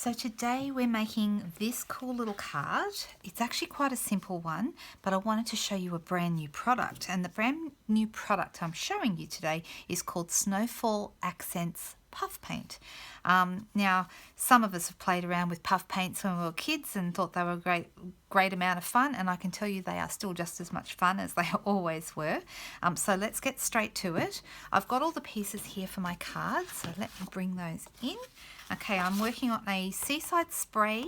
So today we're making this cool little card. It's actually quite a simple one, but I wanted to show you a brand new product. And the brand new product I'm showing you today is called Snowfall Accents Puff Paint. Now, some of us have played around with puff paints when we were kids and thought they were a great amount of fun, and I can tell you they are still just as much fun as they always were. So let's get straight to it. I've got all the pieces here for my card, so let me bring those in. Okay, I'm working on a Seaside Spray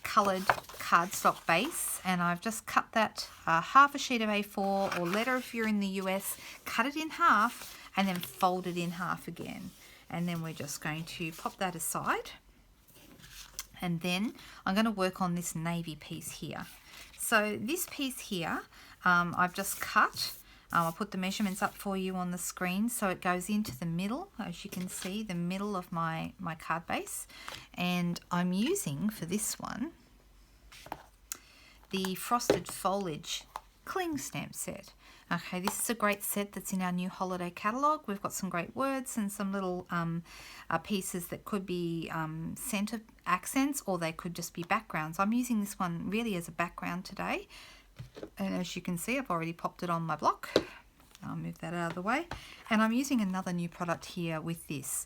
coloured cardstock base, and I've just cut that half a sheet of A4 or letter if you're in the US, cut it in half and then fold it in half again. And then we're just going to pop that aside. And then I'm going to work on this navy piece here. So this piece here, I've just cut. I'll put the measurements up for you on the screen. So it goes into the middle, as you can see, the middle of my card base. And I'm using, for this one, the Frosted Foliage Cling Stamp set. Okay, this is a great set that's in our new holiday catalogue. We've got some great words and some little pieces that could be centre accents, or they could just be backgrounds. I'm using this one really as a background today. And as you can see, I've already popped it on my block. I'll move that out of the way. And I'm using another new product here with this.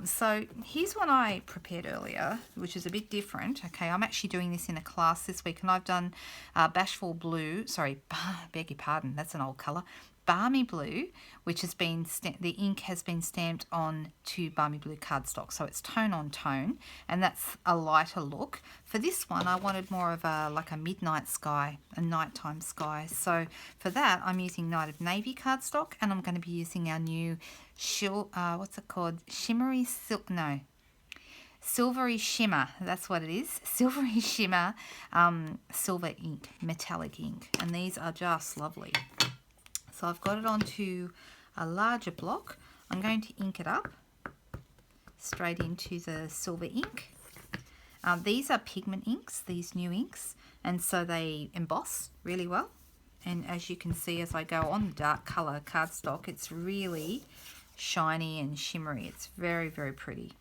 So here's what I prepared earlier, which is a bit different. Okay, I'm actually doing this in a class this week, and I've done Bashful Blue. Sorry, beg your pardon, that's an old colour. Balmy Blue, which has been, the ink has been stamped on to Balmy Blue cardstock. So it's tone on tone, and that's a lighter look. For this one, I wanted more of like a midnight sky, a nighttime sky. So for that, I'm using Night of Navy cardstock, and I'm going to be using our new, what's it called? Silvery Shimmer, that's what it is. Silvery Shimmer silver ink, metallic ink. And these are just lovely. So I've got it onto a larger block. I'm going to ink it up straight into the silver ink. These are pigment inks, these new inks, and so they emboss really well. And as you can see, as I go on the dark colour cardstock, it's really shiny and shimmery. It's very, very pretty.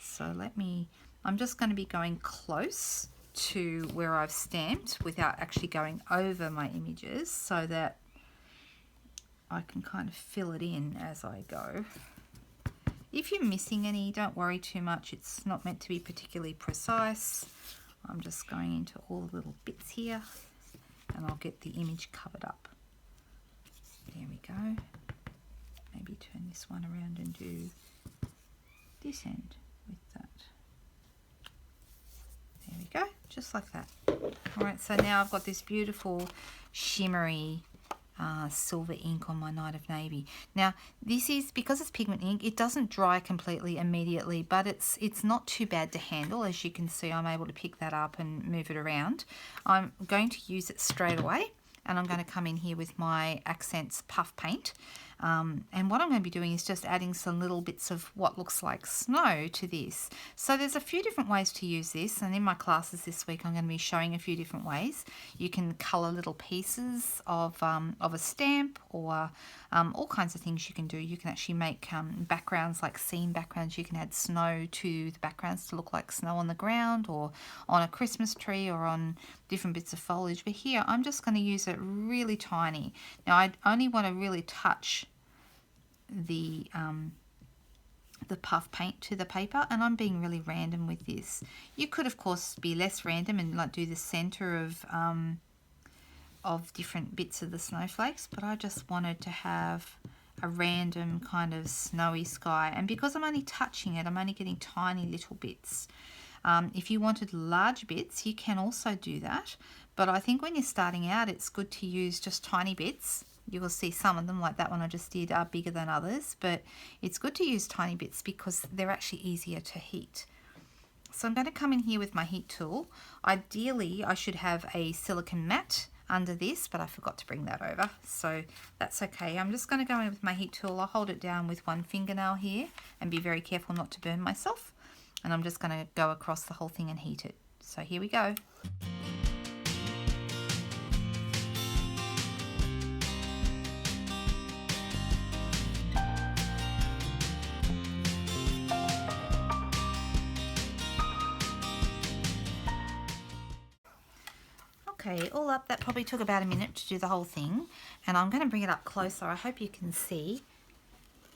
So I'm just going to be going close to where I've stamped without actually going over my images, so that I can kind of fill it in as I go. If you're missing any, don't worry too much. It's not meant to be particularly precise. I'm just going into all the little bits here, and I'll get the image covered up. There we go. Maybe turn this one around and do this end with that. There we go, just like that. All right, so now I've got this beautiful shimmery silver ink on my Night of Navy. Now this is, because it's pigment ink, it doesn't dry completely immediately, but it's not too bad to handle. As you can see, I'm able to pick that up and move it around. I'm going to use it straight away, and I'm going to come in here with my Accents Puff Paint. And what I'm going to be doing is just adding some little bits of what looks like snow to this. So there's a few different ways to use this, and in my classes this week I'm going to be showing a few different ways. You can colour little pieces of a stamp, or all kinds of things you can do. You can actually make backgrounds, like scene backgrounds. You can add snow to the backgrounds to look like snow on the ground, or on a Christmas tree, or on different bits of foliage. But here I'm just going to use it really tiny. Now I only want to really touch the puff paint to the paper, and I'm being really random with this. You could of course be less random and like do the center of different bits of the snowflakes, but I just wanted to have a random kind of snowy sky, and because I'm only touching it, I'm only getting tiny little bits. If you wanted large bits, you can also do that, but I think when you're starting out, it's good to use just tiny bits. You will see some of them, like that one I just did, are bigger than others, but it's good to use tiny bits because they're actually easier to heat. So I'm going to come in here with my heat tool. Ideally, I should have a silicone mat under this, but I forgot to bring that over, so that's okay. I'm just going to go in with my heat tool. I'll hold it down with one fingernail here and be very careful not to burn myself. And I'm just going to go across the whole thing and heat it. So here we go. Okay, all up, that probably took about a minute to do the whole thing. And I'm going to bring it up closer. I hope you can see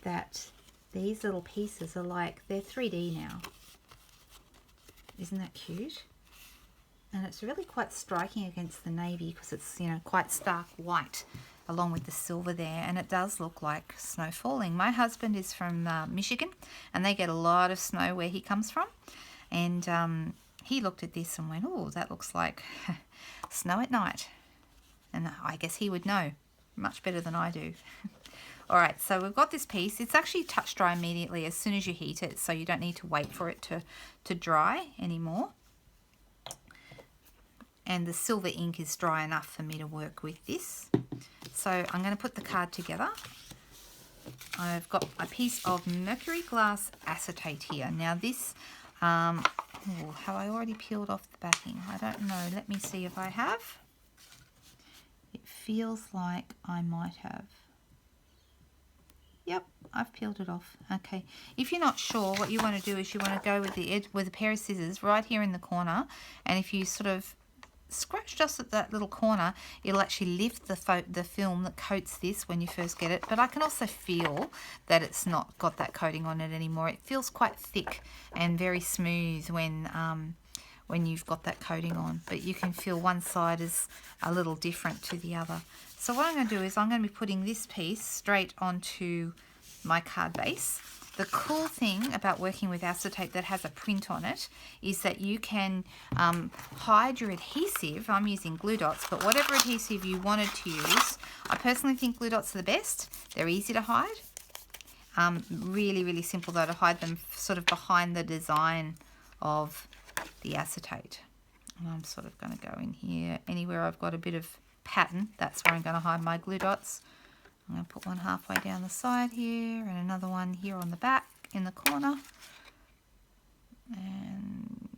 that these little pieces are like, they're 3D now. Isn't that cute? And it's really quite striking against the navy because it's, you know, quite stark white along with the silver there, and it does look like snow falling. My husband is from Michigan, and they get a lot of snow where he comes from, and he looked at this and went, oh, that looks like snow at night. And I guess he would know much better than I do. All right, so we've got this piece. It's actually touch dry immediately as soon as you heat it, so you don't need to wait for it to dry anymore. And the silver ink is dry enough for me to work with this. So I'm going to put the card together. I've got a piece of mercury glass acetate here. Now this, have I already peeled off the backing? I don't know. Let me see if I have. It feels like I might have. Yep, I've peeled it off. Okay, if you're not sure, what you want to do is you want to go with the edge with a pair of scissors right here in the corner, and if you sort of scratch just at that little corner, it'll actually lift the film that coats this when you first get it. But I can also feel that it's not got that coating on it anymore. It feels quite thick and very smooth when you've got that coating on, but you can feel one side is a little different to the other. So what I'm going to do is I'm going to be putting this piece straight onto my card base. The cool thing about working with acetate that has a print on it is that you can hide your adhesive. I'm using glue dots, but whatever adhesive you wanted to use, I personally think glue dots are the best. They're easy to hide. Really, really simple though to hide them sort of behind the design of the acetate. And I'm sort of going to go in here. Anywhere I've got a bit of pattern, that's where I'm going to hide my glue dots. I'm going to put one halfway down the side here and another one here on the back in the corner. And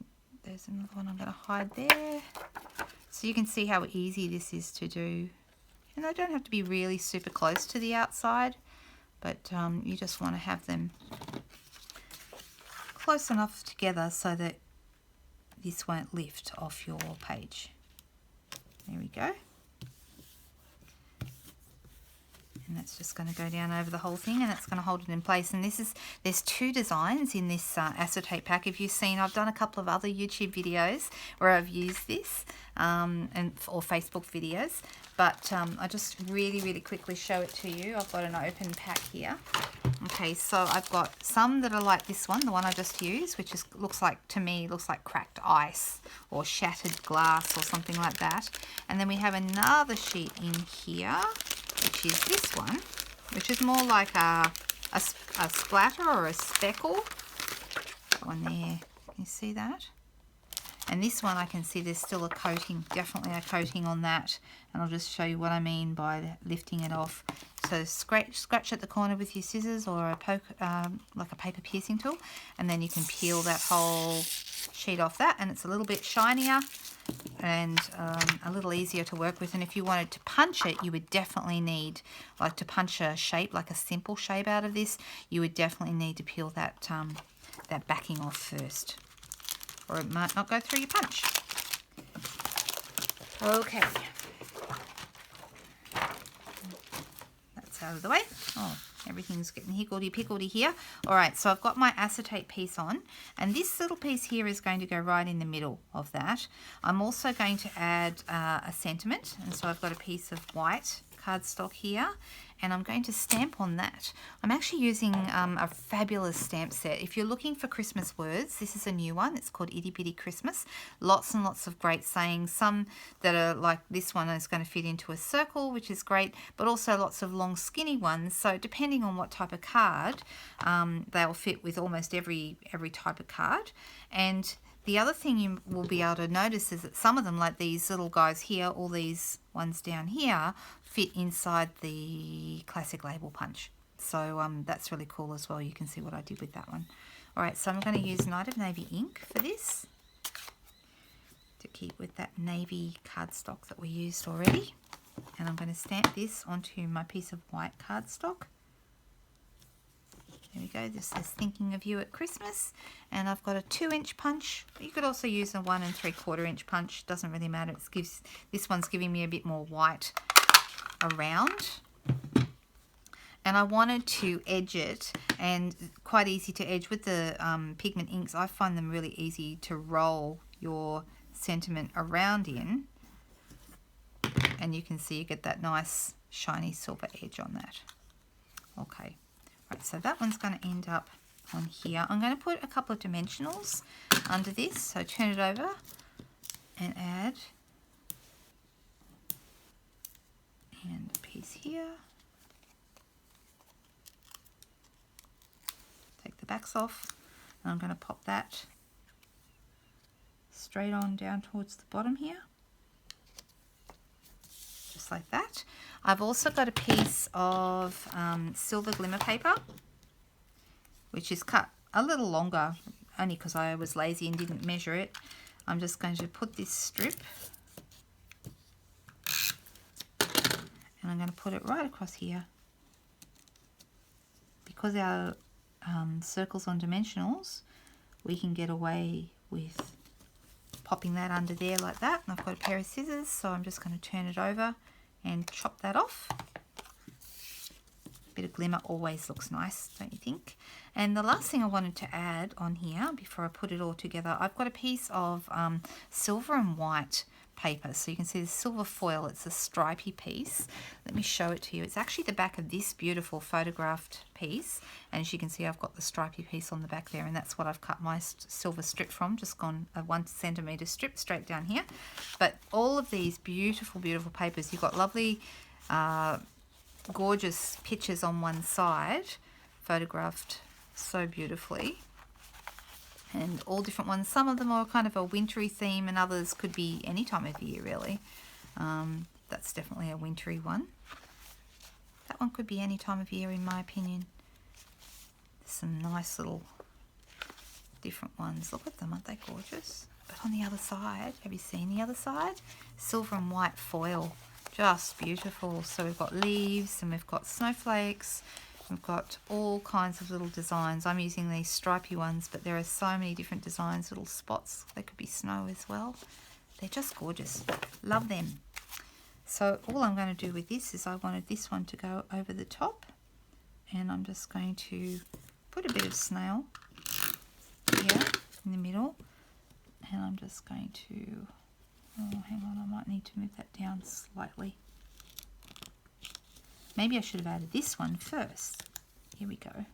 there's another one I'm going to hide there. So you can see how easy this is to do. And they don't have to be really super close to the outside, but you just want to have them close enough together so that this won't lift off your page. There we go. And that's just going to go down over the whole thing, and it's going to hold it in place. And there's two designs in this acetate pack. If you've seen, I've done a couple of other YouTube videos where I've used this, or Facebook videos, but I just really quickly show it to you. I've got an open pack here. Okay, so I've got some that are like this one, the one I just used, which is looks like cracked ice or shattered glass or something like that. And then we have another sheet in here, which is this one, which is more like a splatter or a speckle. That one there, can you see that? And this one I can see there's still a coating, definitely a coating on that. And I'll just show you what I mean by lifting it off. So scratch at the corner with your scissors or a poke, like a paper piercing tool, and then you can peel that whole sheet off that, and it's a little bit shinier and a little easier to work with. And if you wanted to punch it, you would definitely need, like to punch a shape, like a simple shape out of this, you would definitely need to peel that, that backing off first, or it might not go through your punch. Okay. That's out of the way. Oh, everything's getting higgledy-piggledy here. All right, so I've got my acetate piece on, and this little piece here is going to go right in the middle of that. I'm also going to add a sentiment, and so I've got a piece of white cardstock here, and I'm going to stamp on that. I'm actually using a fabulous stamp set. If you're looking for Christmas words, this is a new one. It's called Itty Bitty Christmas. Lots and lots of great sayings. Some that are like this one is going to fit into a circle, which is great, but also lots of long skinny ones. So depending on what type of card, they'll fit with almost every type of card. And the other thing you will be able to notice is that some of them, like these little guys here, all these ones down here, fit inside the classic label punch. So that's really cool as well. You can see what I did with that one. All right, so I'm going to use Night of Navy ink for this to keep with that navy cardstock that we used already. And I'm going to stamp this onto my piece of white cardstock. There we go. This is thinking of you at Christmas. And I've got a 2-inch punch. You could also use a 1 3/4 inch punch. Doesn't really matter. This one's giving me a bit more white around. And I wanted to edge it, and quite easy to edge with the pigment inks. I find them really easy to roll your sentiment around in. And you can see you get that nice shiny silver edge on that. Okay, right, so that one's going to end up on here. I'm going to put a couple of dimensionals under this, so turn it over and add, and a piece here. Take the backs off, and I'm going to pop that straight on down towards the bottom here. Just like that. I've also got a piece of silver glimmer paper, which is cut a little longer, only because I was lazy and didn't measure it. I'm just going to put this strip, and I'm going to put it right across here. Because our circles on dimensionals, we can get away with popping that under there like that. And I've got a pair of scissors, so I'm just going to turn it over and chop that off. A bit of glimmer always looks nice, don't you think? And the last thing I wanted to add on here before I put it all together, I've got a piece of silver and white paper. So you can see the silver foil, it's a stripy piece. Let me show it to you. It's actually the back of this beautiful photographed piece, and as you can see I've got the stripy piece on the back there, and that's what I've cut my silver strip from. Just gone a 1 centimeter strip straight down here. But all of these beautiful papers, you've got lovely gorgeous pictures on one side photographed so beautifully, and all different ones. Some of them are kind of a wintry theme, and others could be any time of year really. That's definitely a wintry one. That one could be any time of year in my opinion. There's some nice little different ones. Look at them, aren't they gorgeous? But on the other side, have you seen the other side? Silver and white foil, just beautiful. So we've got leaves, and we've got snowflakes. We've got all kinds of little designs. I'm using these stripy ones, but there are so many different designs, little spots. They could be snow as well. They're just gorgeous. Love them. So all I'm going to do with this is I wanted this one to go over the top, and I'm just going to put a bit of snail here in the middle, and I'm just going to, oh, hang on, I might need to move that down slightly. Maybe I should have added this one first. Here we go.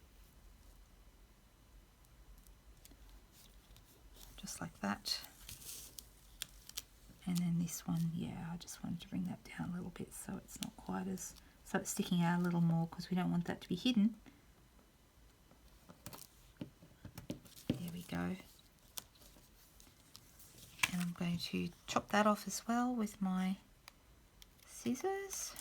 Just like that. And then this one, yeah, I just wanted to bring that down a little bit so it's not quite as, so it's sticking out a little more because we don't want that to be hidden. There we go. And I'm going to chop that off as well with my scissors.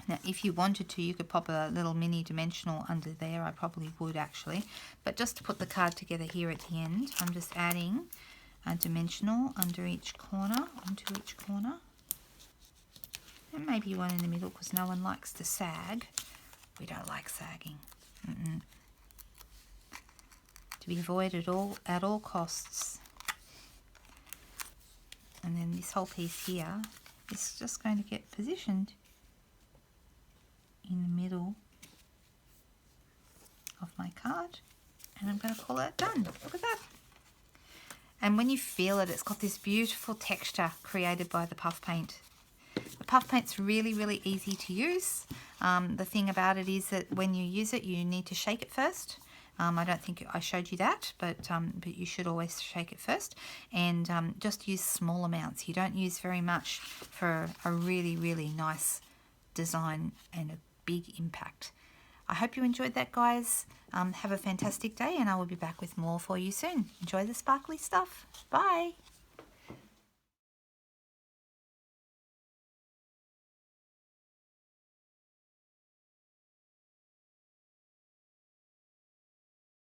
Now, if you wanted to, you could pop a little mini dimensional under there. I probably would actually. But just to put the card together here at the end, I'm just adding a dimensional under each corner, onto each corner. And maybe one in the middle because no one likes to sag. We don't like sagging. To be avoided at all costs. And then this whole piece here is just going to get positioned in the middle of my card, and I'm going to call that done. Look at that. And when you feel it, it's got this beautiful texture created by the puff paint. The puff paint's really, really easy to use. The thing about it is that when you use it, you need to shake it first. I don't think I showed you that, but you should always shake it first, and just use small amounts. You don't use very much for a really, really nice design and a big impact. I hope you enjoyed that, guys. Have a fantastic day, and I will be back with more for you soon. Enjoy the sparkly stuff. Bye.